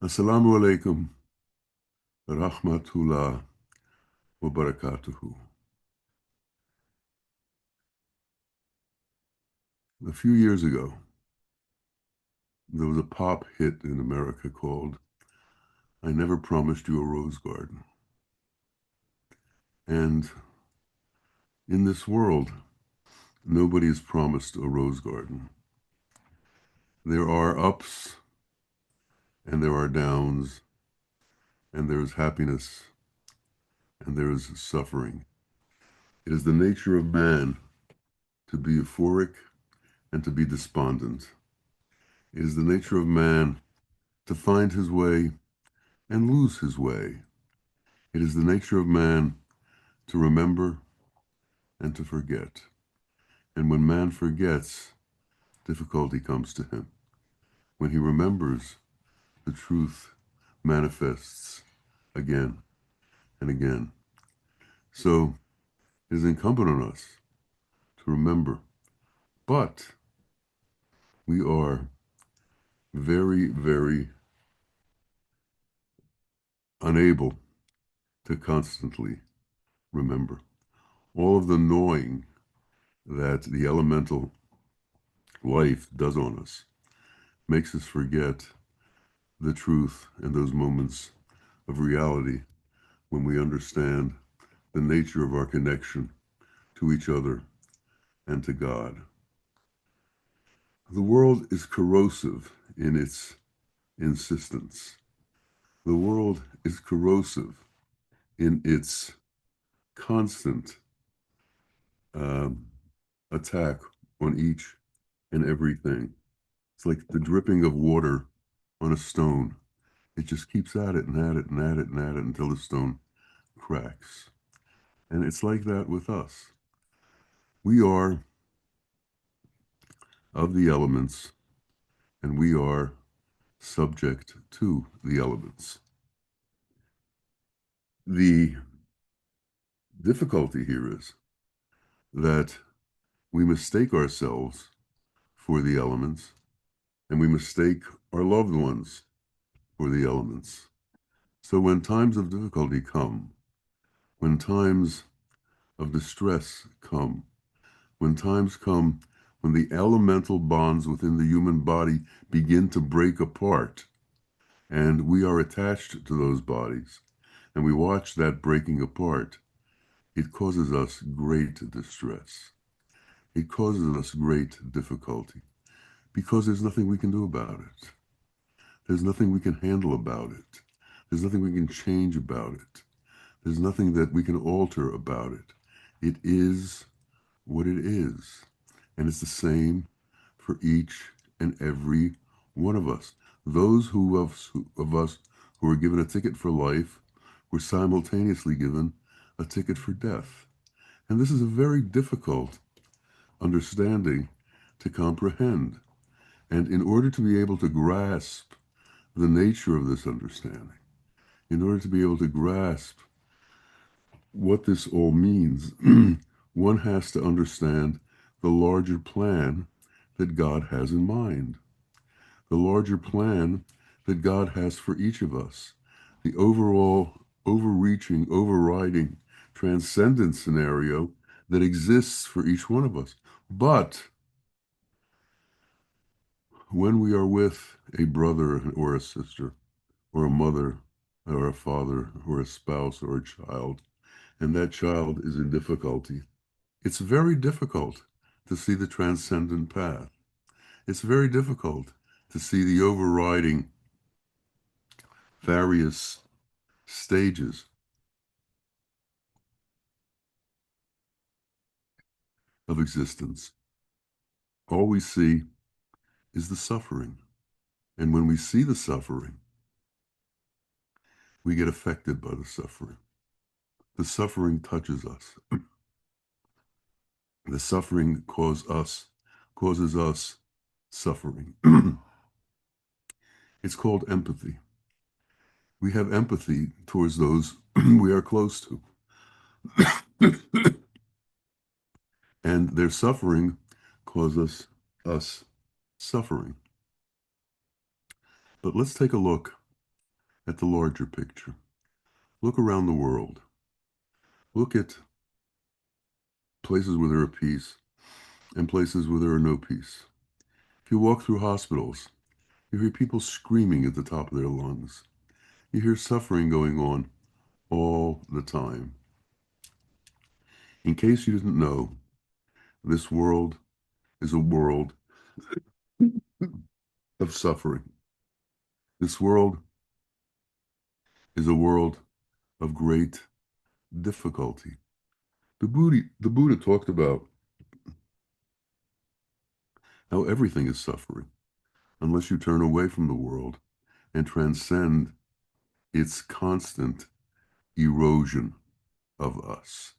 Assalamu alaikum rahmatullah wa barakatuhu. A few years ago, there was a pop hit in America called I Never Promised You a Rose Garden. And in this world, nobody is promised a rose garden. There are ups and there are downs, and there is happiness and there is suffering. It is the nature of man to be euphoric and to be despondent. It is the nature of man to find his way and lose his way. It is the nature of man to remember and to forget. And when man forgets, difficulty comes to him. When he remembers, the truth manifests again and again. So it is incumbent on us to remember. But we are very, very unable to constantly remember. All of the gnawing that the elemental life does on us makes us forget the truth and those moments of reality when we understand the nature of our connection to each other and to God. The world is corrosive in its insistence. The world is corrosive in its constant attack on each and everything. It's like the dripping of water on a stone. It just keeps at it and at it and at it and at it until the stone cracks. And it's like that with us. We are of the elements and we are subject to the elements. The difficulty here is that we mistake ourselves for the elements and we mistake our loved ones for the elements. So when times of difficulty come, when times of distress come, when times come when the elemental bonds within the human body begin to break apart, and we are attached to those bodies, and we watch that breaking apart, it causes us great distress. It causes us great difficulty because there's nothing we can do about it. There's nothing we can handle about it. There's nothing we can change about it. There's nothing that we can alter about it. It is what it is. And it's the same for each and every one of us. Those of us who were given a ticket for life were simultaneously given a ticket for death. And this is a very difficult understanding to comprehend. And in order to be able to grasp the nature of this understanding, in order to be able to grasp what this all means, one has to understand the larger plan that God has in mind, the larger plan that God has for each of us, the overall, overreaching, overriding, transcendent scenario that exists for each one of us. But when we are with a brother or a sister, or a mother, or a father, or a spouse, or a child, and that child is in difficulty, it's very difficult to see the transcendent path. It's very difficult to see the overriding various stages of existence. All we see is the suffering. And when we see the suffering, we get affected by the suffering. The suffering touches us. The suffering causes us suffering. It's called empathy. We have empathy towards those we are close to. And their suffering causes us suffering. But let's take a look at the larger picture. Look around the world. Look at places where there are peace and places where there are no peace. If you walk through hospitals, you hear people screaming at the top of their lungs. You hear suffering going on all the time. In case you didn't know, this world is a world of suffering. This world is a world of great difficulty. The Buddha talked about how everything is suffering unless you turn away from the world and transcend its constant erosion of us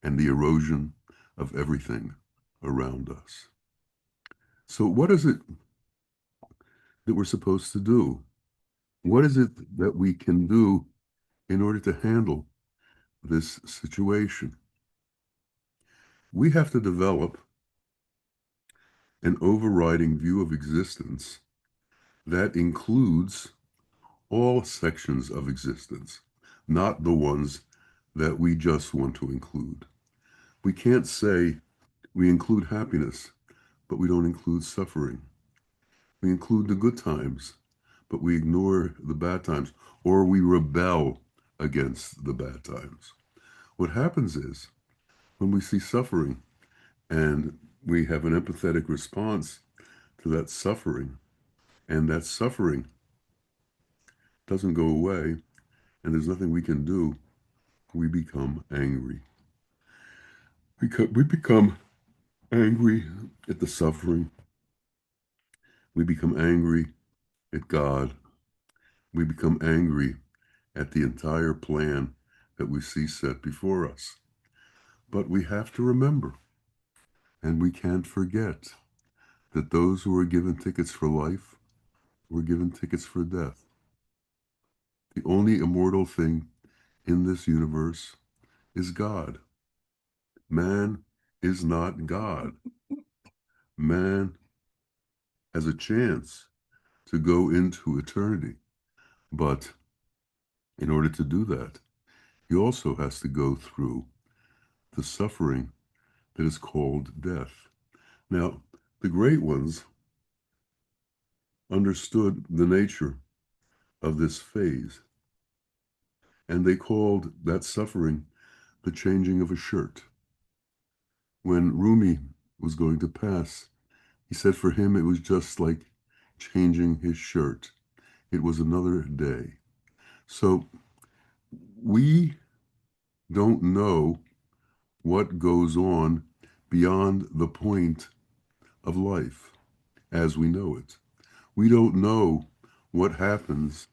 and the erosion of everything around us. So what is it that we're supposed to do? What is it that we can do in order to handle this situation? We have to develop an overriding view of existence that includes all sections of existence, not the ones that we just want to include. We can't say we include happiness, but we don't include suffering. We include the good times, but we ignore the bad times, or we rebel against the bad times. What happens is when we see suffering and we have an empathetic response to that suffering, and that suffering doesn't go away, and there's nothing we can do, we become angry. We become angry at the suffering. We become angry at God. We become angry at the entire plan that we see set before us. But we have to remember, and we can't forget, that those who are given tickets for life were given tickets for death. The only immortal thing in this universe is God. Man is not God. Man has a chance to go into eternity, but in order to do that, he also has to go through the suffering that is called death. Now, the great ones understood the nature of this phase, and they called that suffering the changing of a shirt. When Rumi was going to pass, he said for him it was just like changing his shirt. It was another day. So we don't know what goes on beyond the point of life as we know it. We don't know what happens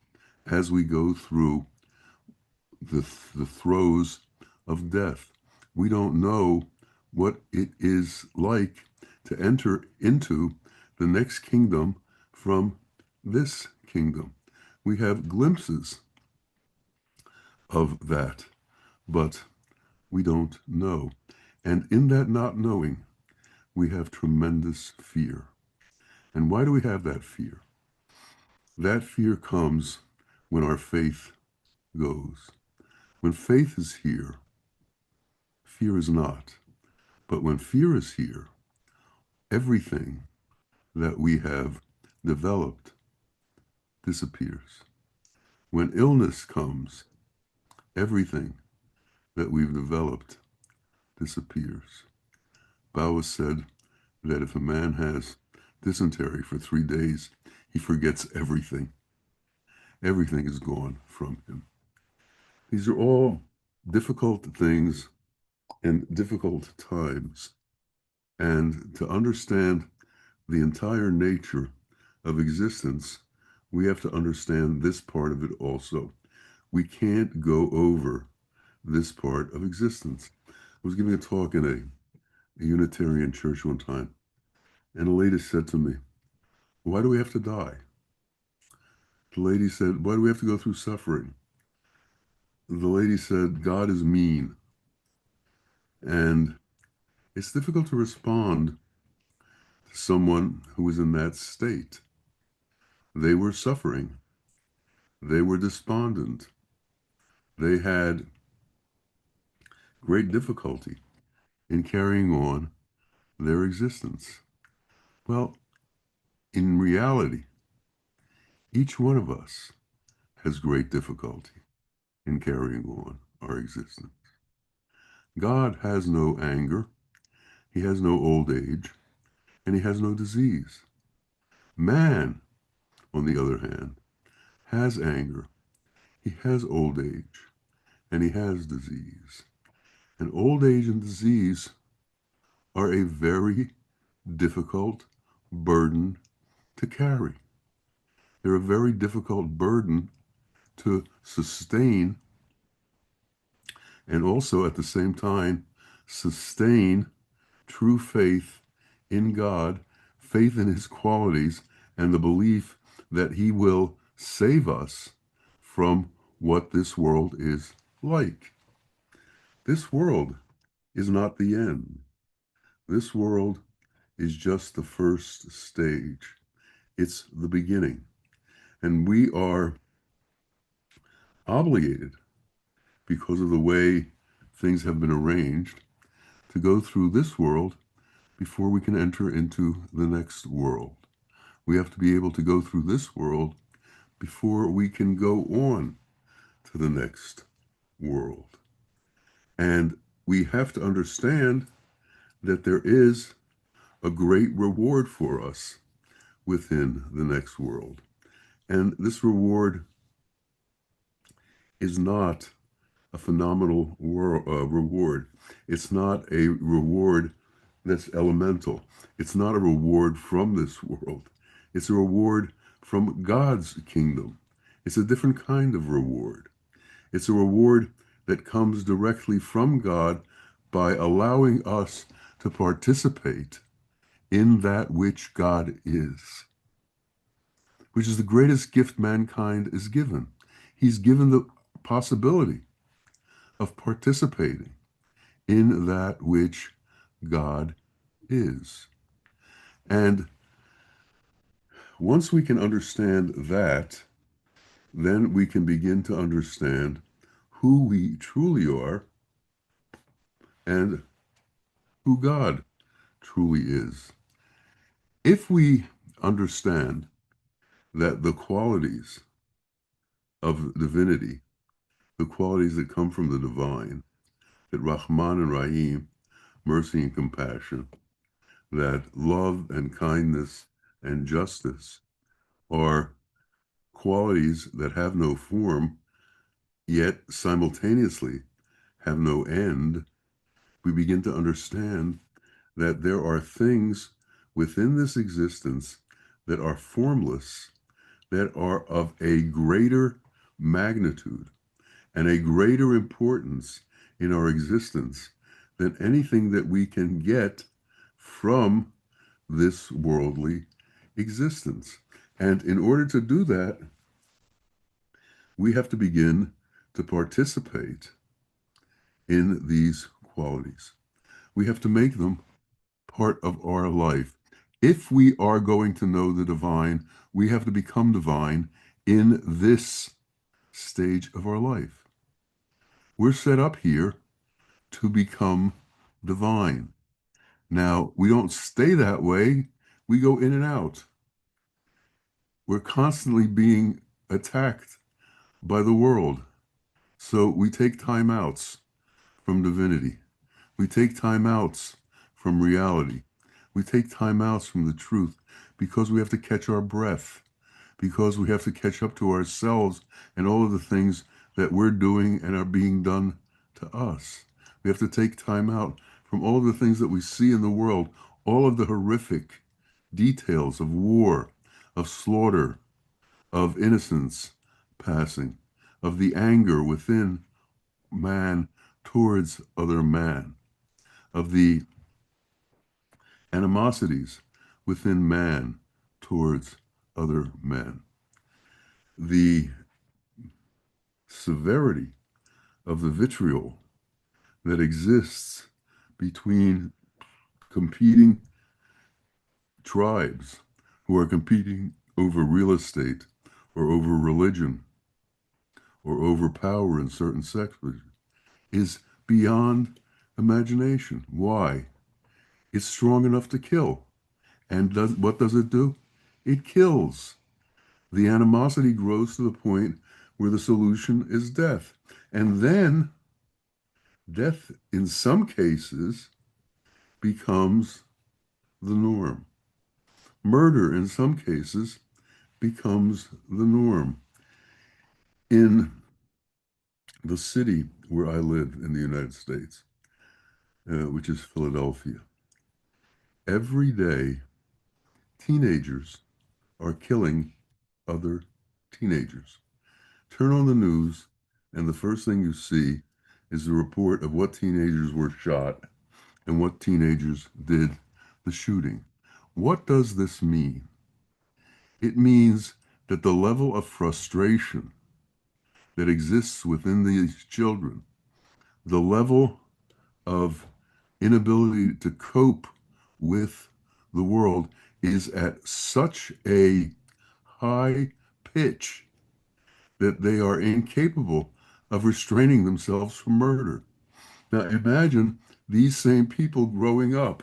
as we go through the throes of death. We don't know what it is like to enter into the next kingdom from this kingdom. We have glimpses of that, but we don't know. And in that not knowing, we have tremendous fear. And why do we have that fear? That fear comes when our faith goes. When faith is here, fear is not. But when fear is here, everything that we have developed disappears. When illness comes, everything that we've developed disappears. Bawa said that if a man has dysentery for 3 days, he forgets everything. Everything is gone from him. These are all difficult things and difficult times. And to understand the entire nature of existence, we have to understand this part of it also. We can't go over this part of existence. I was giving a talk in a Unitarian church one time, and a lady said to me, "Why do we have to die?" The lady said, "Why do we have to go through suffering?" The lady said, "God is mean." And it's difficult to respond to someone who was in that state. They were suffering, They were despondent. They had great difficulty in carrying on their existence. Well, in reality, each one of us has great difficulty in carrying on our existence. God has no anger, he has no old age, and he has no disease. Man, on the other hand, has anger, he has old age, and he has disease. And old age and disease are a very difficult burden to carry. They're a very difficult burden to sustain, and also at the same time sustain true faith in God, faith in his qualities, and the belief that he will save us from what this world is like. This world is not the end. This world is just the first stage. It's the beginning. And we are obligated, because of the way things have been arranged, to go through this world before we can enter into the next world. We have to be able to go through this world before we can go on to the next world. And we have to understand that there is a great reward for us within the next world. And this reward is not a phenomenal reward. It's not a reward that's elemental. It's not a reward from this world. It's a reward from God's kingdom. It's a different kind of reward. It's a reward that comes directly from God by allowing us to participate in that which God is, which is the greatest gift mankind is given. He's given the possibility of participating in that which God is. And once we can understand that, then we can begin to understand who we truly are and who God truly is. If we understand that the qualities of divinity, the qualities that come from the divine, that Rahman and Rahim, mercy and compassion, that love and kindness and justice are qualities that have no form, yet simultaneously have no end, we begin to understand that there are things within this existence that are formless, that are of a greater magnitude and a greater importance in our existence than anything that we can get from this worldly existence. And in order to do that, we have to begin to participate in these qualities. We have to make them part of our life. If we are going to know the divine, we have to become divine in this stage of our life. We're set up here to become divine. Now, we don't stay that way. We go in and out. We're constantly being attacked by the world. So we take time outs from divinity. We take time outs from reality. We take time outs from the truth because we have to catch our breath, because we have to catch up to ourselves and all of the things that we're doing and are being done to us. We have to take time out from all of the things that we see in the world, all of the horrific details of war, of slaughter, of innocence passing, of the anger within man towards other man, of the animosities within man towards other men, the severity of the vitriol that exists between competing tribes who are competing over real estate or over religion or overpower in certain sectors is beyond imagination. Why? It's strong enough to kill. And what does it do? It kills. The animosity grows to the point where the solution is death. And then death, in some cases, becomes the norm. Murder, in some cases, becomes the norm. In the city where I live in the United States, which is Philadelphia, every day teenagers are killing other teenagers. Turn on the news, and the first thing you see is a report of what teenagers were shot and what teenagers did the shooting. What does this mean? It means that the level of frustration that exists within these children, the level of inability to cope with the world is at such a high pitch that they are incapable of restraining themselves from murder. Now imagine these same people growing up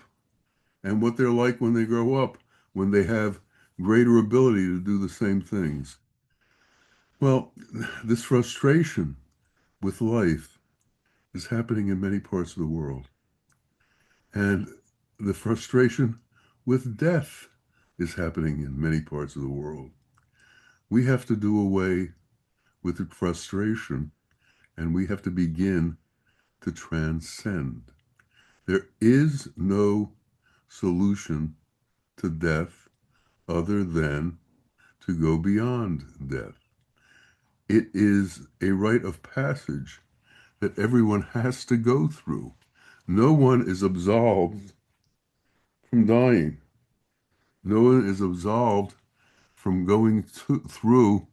and what they're like when they grow up, when they have greater ability to do the same things. Well, this frustration with life is happening in many parts of the world. And the frustration with death is happening in many parts of the world. We have to do away with the frustration, and we have to begin to transcend. There is no solution to death other than to go beyond death. It is a rite of passage that everyone has to go through. No one is absolved from dying. No one is absolved from going through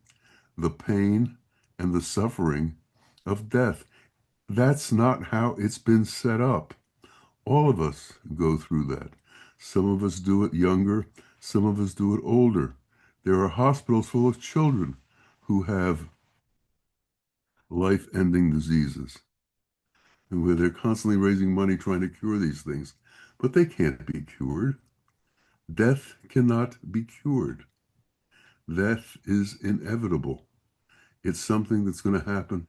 the pain and the suffering of death. That's not how it's been set up. All of us go through that. Some of us do it younger, some of us do it older. There are hospitals full of children who have life-ending diseases, and where they're constantly raising money trying to cure these things, but they can't be cured. Death cannot be cured. Death is inevitable. It's something that's going to happen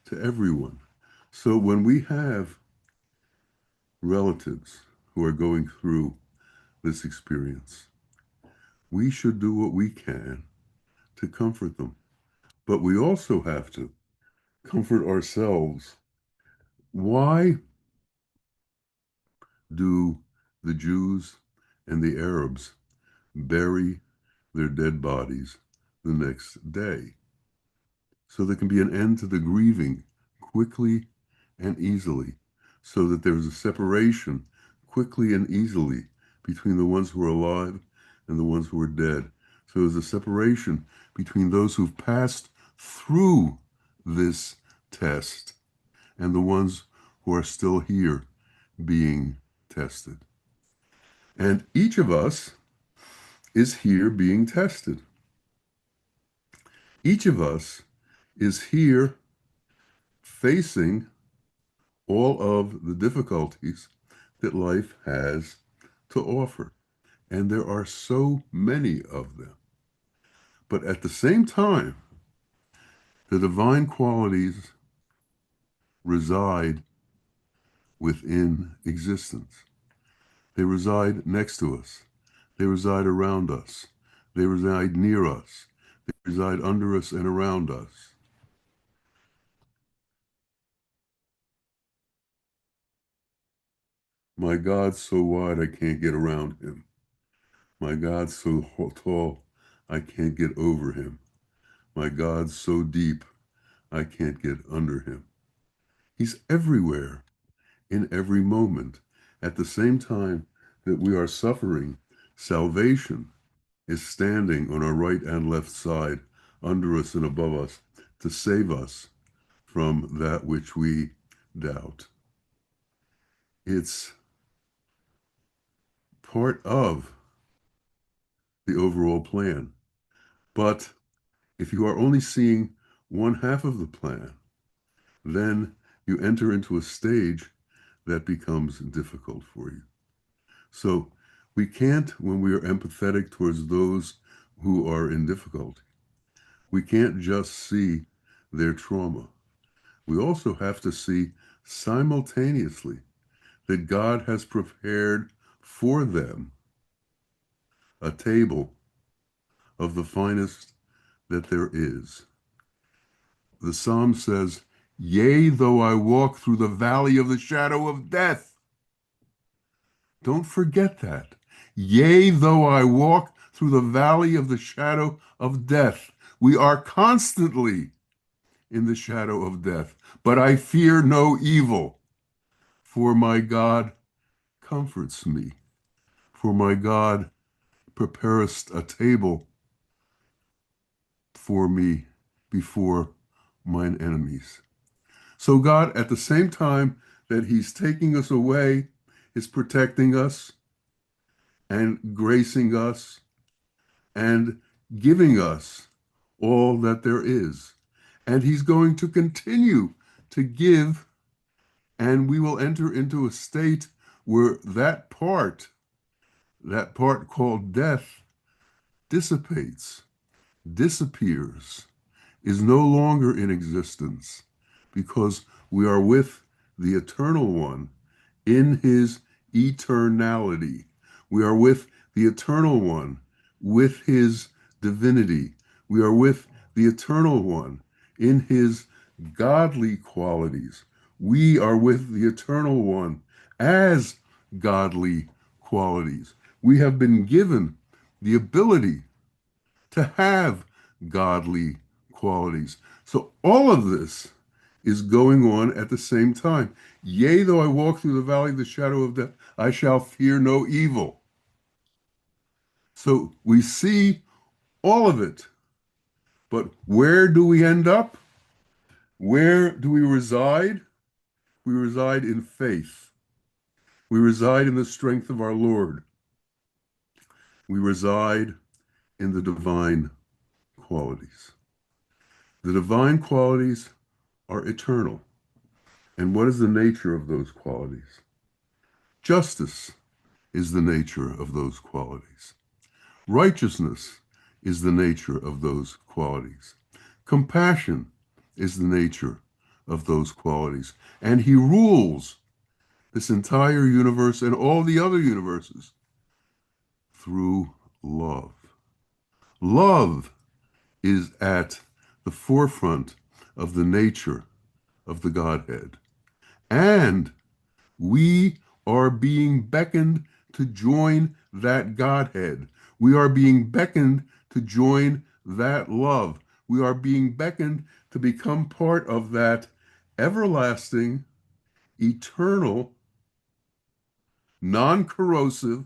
to everyone. So when we have relatives who are going through this experience, we should do what we can to comfort them. But we also have to comfort ourselves. Why do the Jews and the Arabs bury their dead bodies the next day? So there can be an end to the grieving quickly and easily, so that there's a separation quickly and easily between the ones who are alive and the ones who are dead. So there's a separation between those who've passed through this test and the ones who are still here being tested. And each of us is here being tested. Each of us is here facing all of the difficulties that life has to offer. And there are so many of them. But at the same time, the divine qualities reside within existence. They reside next to us. They reside around us. They reside near us. They reside under us and around us. My God's so wide I can't get around him. My God's so tall I can't get over him. My God's so deep I can't get under him. He's everywhere, in every moment. At the same time that we are suffering, salvation is standing on our right and left side, under us and above us, to save us from that which we doubt. It's part of the overall plan. But if you are only seeing one half of the plan, then you enter into a stage that becomes difficult for you. So we can't, when we are empathetic towards those who are in difficulty, we can't just see their trauma. We also have to see simultaneously that God has prepared for them a table of the finest that there is. The Psalm says, "Yea, though I walk through the valley of the shadow of death." Don't forget that. Yea, though I walk through the valley of the shadow of death. We are constantly in the shadow of death, but I fear no evil, for my God comforts me. For my God preparest a table for me before mine enemies. So God, at the same time that he's taking us away, is protecting us and gracing us and giving us all that there is. And he's going to continue to give, and we will enter into a state where that part called death, dissipates, disappears, is no longer in existence, because we are with the Eternal One in his eternality. We are with the Eternal One with his divinity. We are with the Eternal One in his godly qualities. We are with the Eternal One as godly qualities. We have been given the ability to have godly qualities. So all of this is going on at the same time. Yea, though I walk through the valley of the shadow of death, I shall fear no evil. So we see all of it. But where do we end up? Where do we reside? We reside in faith. We reside in the strength of our Lord. We reside in the divine qualities. The divine qualities are eternal. And what is the nature of those qualities? Justice is the nature of those qualities. Righteousness is the nature of those qualities. Compassion is the nature of those qualities. And he rules this entire universe and all the other universes through love. Love is at the forefront of the nature of the Godhead. And we are being beckoned to join that Godhead. We are being beckoned to join that love. We are being beckoned to become part of that everlasting, eternal, non-corrosive,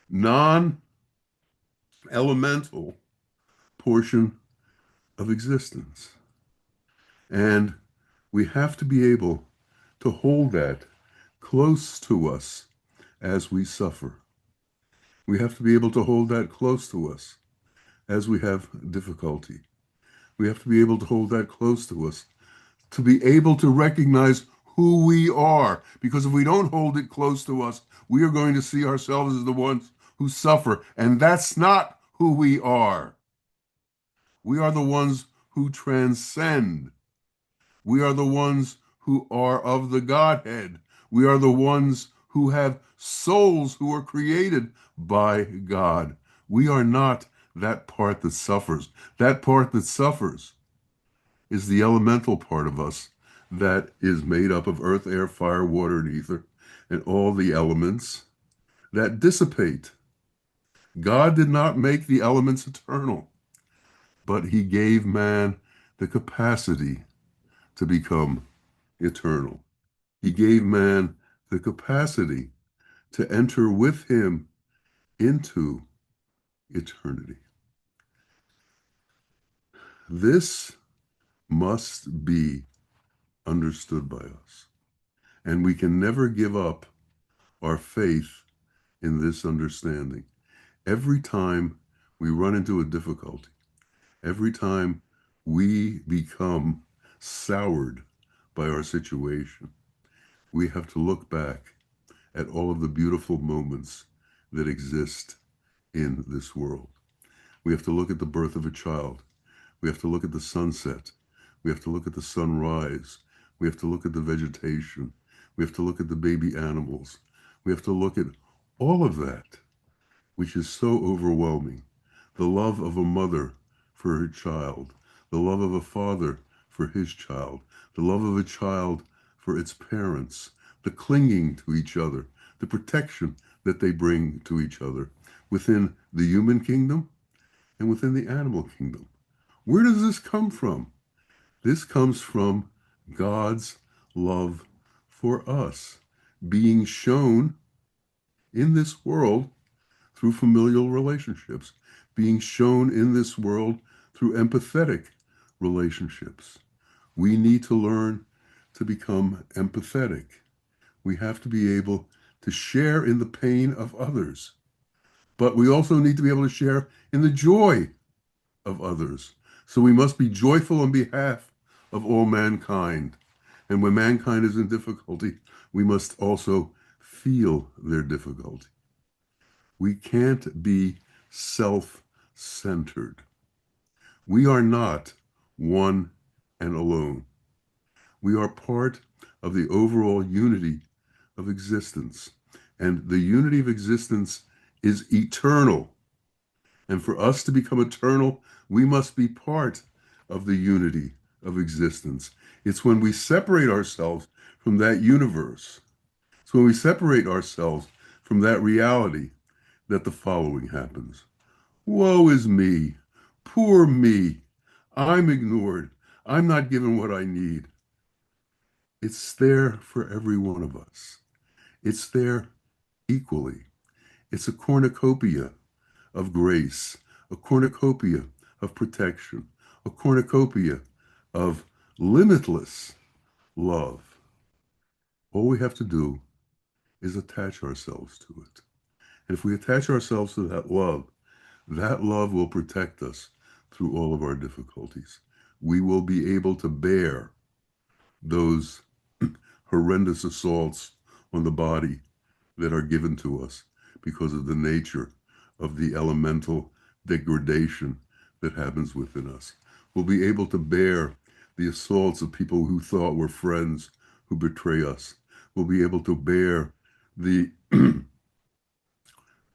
non-elemental portion of existence. And we have to be able to hold that close to us as we suffer. We have to be able to hold that close to us as we have difficulty. We have to be able to hold that close to us, to be able to recognize who we are. Because if we don't hold it close to us, we are going to see ourselves as the ones who suffer. And that's not who we are. We are the ones who transcend. We are the ones who are of the Godhead. We are the ones who have souls who are created by God. We are not that part that suffers. That part that suffers is the elemental part of us that is made up of earth, air, fire, water, and ether, and all the elements that dissipate. God did not make the elements eternal, but he gave man the capacity to become eternal. He gave man the capacity to enter with him into eternity. This must be understood by us. And we can never give up our faith in this understanding. Every time we run into a difficulty, every time we become soured by our situation. We have to look back at all of the beautiful moments that exist in this world. We have to look at the birth of a child. We have to look at the sunset. We have to look at the sunrise. We have to look at the vegetation. We have to look at the baby animals. We have to look at all of that, which is so overwhelming. The love of a mother for her child, the love of a father for his child, the love of a child for its parents, the clinging to each other, the protection that they bring to each other within the human kingdom and within the animal kingdom. Where does this come from? This comes from God's love for us being shown in this world through familial relationships, being shown in this world through empathetic relationships. We need to learn to become empathetic. We have to be able to share in the pain of others, but we also need to be able to share in the joy of others. So we must be joyful on behalf of all mankind. And when mankind is in difficulty, we must also feel their difficulty. We can't be self-centered. We are not one and alone. We are part of the overall unity of existence. And the unity of existence is eternal. And for us to become eternal, we must be part of the unity of existence. It's when we separate ourselves from that universe, it's when we separate ourselves from that reality that the following happens. Woe is me, poor me, I'm ignored, I'm not given what I need. It's there for every one of us. It's there equally. It's a cornucopia of grace, a cornucopia of protection, a cornucopia of limitless love. All we have to do is attach ourselves to it. And if we attach ourselves to that love will protect us through all of our difficulties. We will be able to bear those horrendous assaults on the body that are given to us because of the nature of the elemental degradation that happens within us. We'll be able to bear the assaults of people who thought were friends who betray us. We'll be able to bear the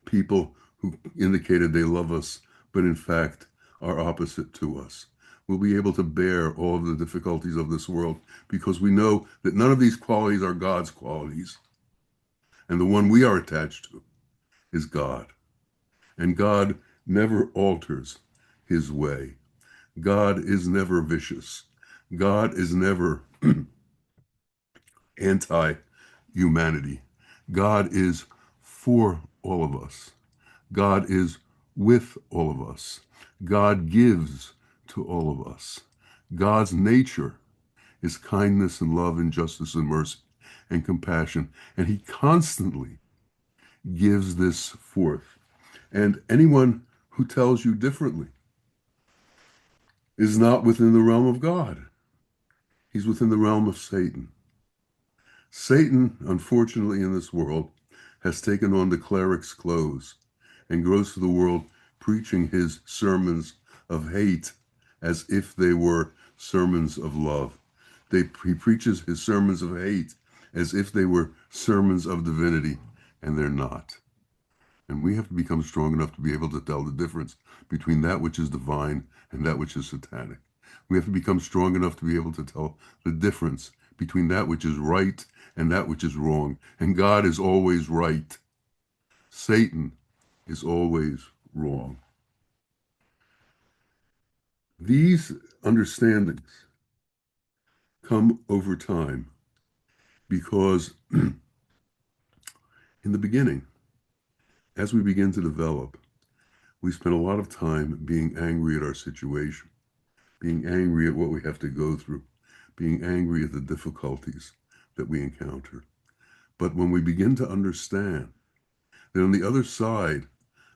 people who indicated they love us, but in fact are opposite to us. We'll be able to bear all of the difficulties of this world because we know that none of these qualities are God's qualities. And the one we are attached to is God. And God never alters his way. God is never vicious. God is never anti-humanity. God is for all of us. God is with all of us. God gives to all of us. God's nature is kindness and love and justice and mercy and compassion. And he constantly gives this forth. And anyone who tells you differently is not within the realm of God. He's within the realm of Satan. Satan, unfortunately, in this world, has taken on the cleric's clothes and goes through the world preaching his sermons of hate as if they were sermons of love. He preaches his sermons of hate as if they were sermons of divinity, and they're not. And we have to become strong enough to be able to tell the difference between that which is divine and that which is satanic. We have to become strong enough to be able to tell the difference between that which is right and that which is wrong. And God is always right. Satan is always wrong. These understandings come over time because in the beginning, as we begin to develop, we spend a lot of time being angry at our situation, being angry at what we have to go through, being angry at the difficulties that we encounter. But when we begin to understand that on the other side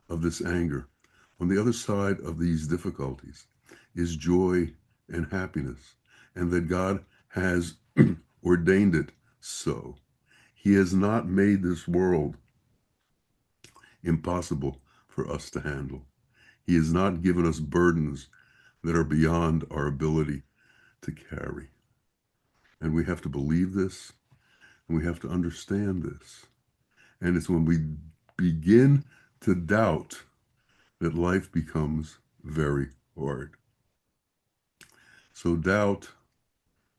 of this anger, on the other side of these difficulties, is joy and happiness, and that God has ordained it so. He has not made this world impossible for us to handle. He has not given us burdens that are beyond our ability to carry. And we have to believe this, and we have to understand this. And it's when we begin to doubt that life becomes very hard. So doubt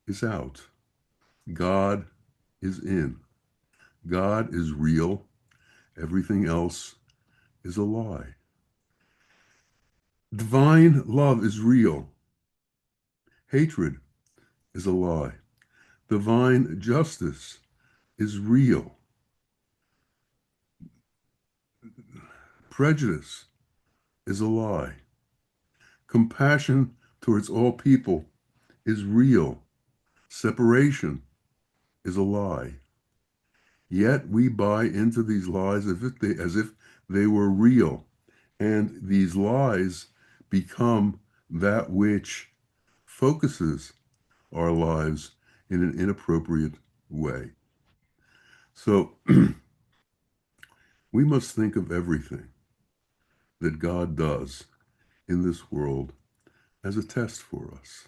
is out. God is in. God is real. Everything else is a lie. Divine love is real. Hatred is a lie. Divine justice is real. Prejudice is a lie. Compassion towards all people is real. Separation is a lie. Yet we buy into these lies as if they were real. And these lies become that which focuses our lives in an inappropriate way. So we must think of everything that God does in this world as a test for us.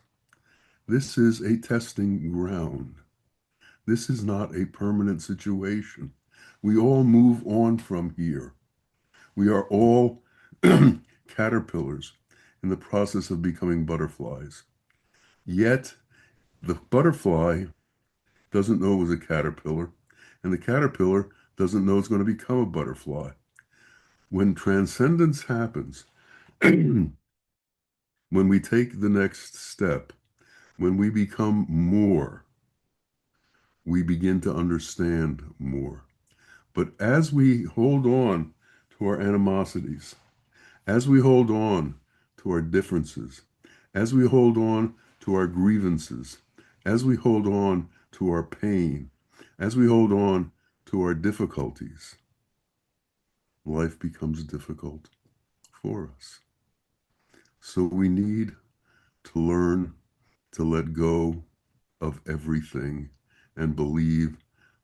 This is a testing ground. This is not a permanent situation. We all move on from here. We are all caterpillars in the process of becoming butterflies. Yet the butterfly doesn't know it was a caterpillar, and the caterpillar doesn't know it's going to become a butterfly. When transcendence happens, when we take the next step, when we become more, we begin to understand more. But as we hold on to our animosities, as we hold on to our differences, as we hold on to our grievances, as we hold on to our pain, as we hold on to our difficulties, life becomes difficult for us. So we need to learn to let go of everything and believe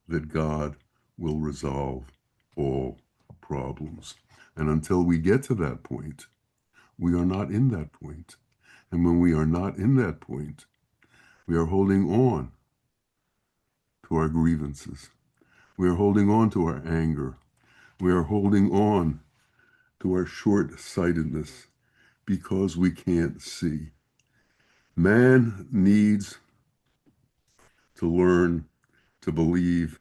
that God will resolve all problems. And until we get to that point, we are not in that point. And when we are not in that point, we are holding on to our grievances. We are holding on to our anger. We are holding on to our short-sightedness because we can't see. Man needs to learn to believe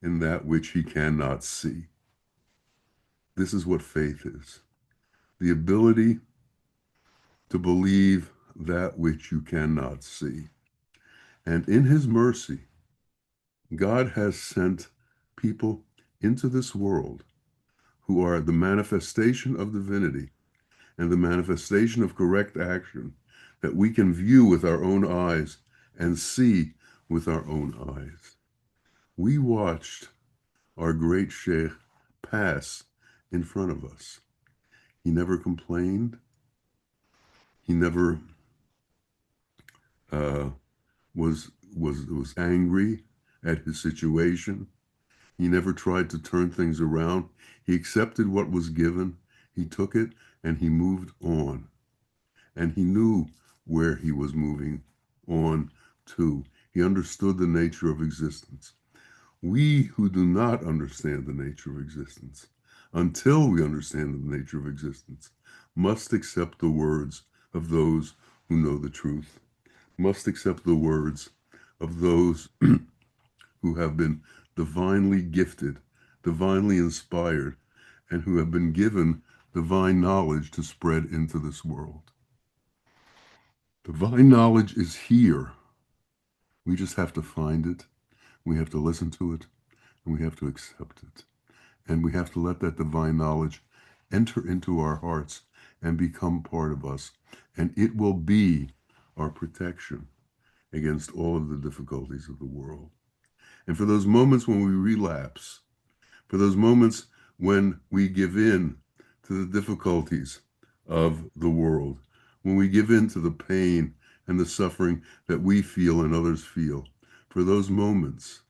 in that which he cannot see. This is what faith is. The ability to believe that which you cannot see. And in his mercy, God has sent people into this world who are the manifestation of divinity and the manifestation of correct action that we can view with our own eyes and see with our own eyes. We watched our great Sheikh pass in front of us. He never complained. He never was angry at his situation. He never tried to turn things around. He accepted what was given. He took it and he moved on. And he knew where he was moving on to. He understood the nature of existence. We who do not understand the nature of existence, until we understand the nature of existence, must accept the words of those who know the truth, must accept the words of those who have been divinely gifted, divinely inspired, and who have been given divine knowledge to spread into this world. Divine knowledge is here. We just have to find it. We have to listen to it, and we have to accept it. And we have to let that divine knowledge enter into our hearts and become part of us. And it will be our protection against all of the difficulties of the world. And for those moments when we relapse, for those moments when we give in to the difficulties of the world, when we give in to the pain and the suffering that we feel and others feel. For those moments,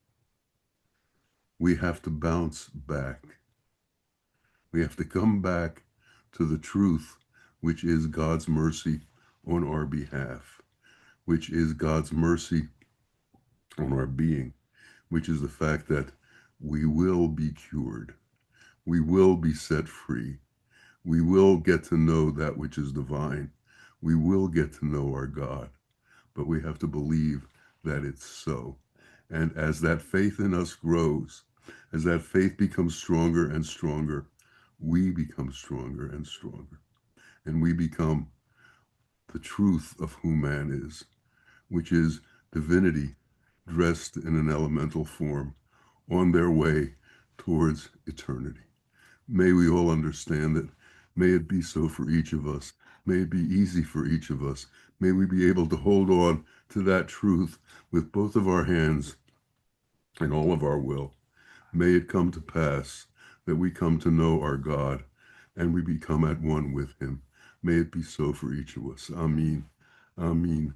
we have to bounce back. We have to come back to the truth, which is God's mercy on our behalf, which is God's mercy on our being, which is the fact that we will be cured. We will be set free. We will get to know that which is divine. We will get to know our God, but we have to believe that it's so. And as that faith in us grows, as that faith becomes stronger and stronger, we become stronger and stronger. And we become the truth of who man is, which is divinity dressed in an elemental form on their way towards eternity. May we all understand that. May it be so for each of us. May it be easy for each of us. May we be able to hold on to that truth with both of our hands and all of our will. May it come to pass that we come to know our God and we become at one with him. May it be so for each of us. Ameen. Ameen.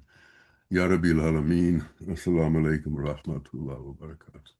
Ya Rabbil Alameen. Assalamu alaikum wa rahmatullahi wa barakatuh.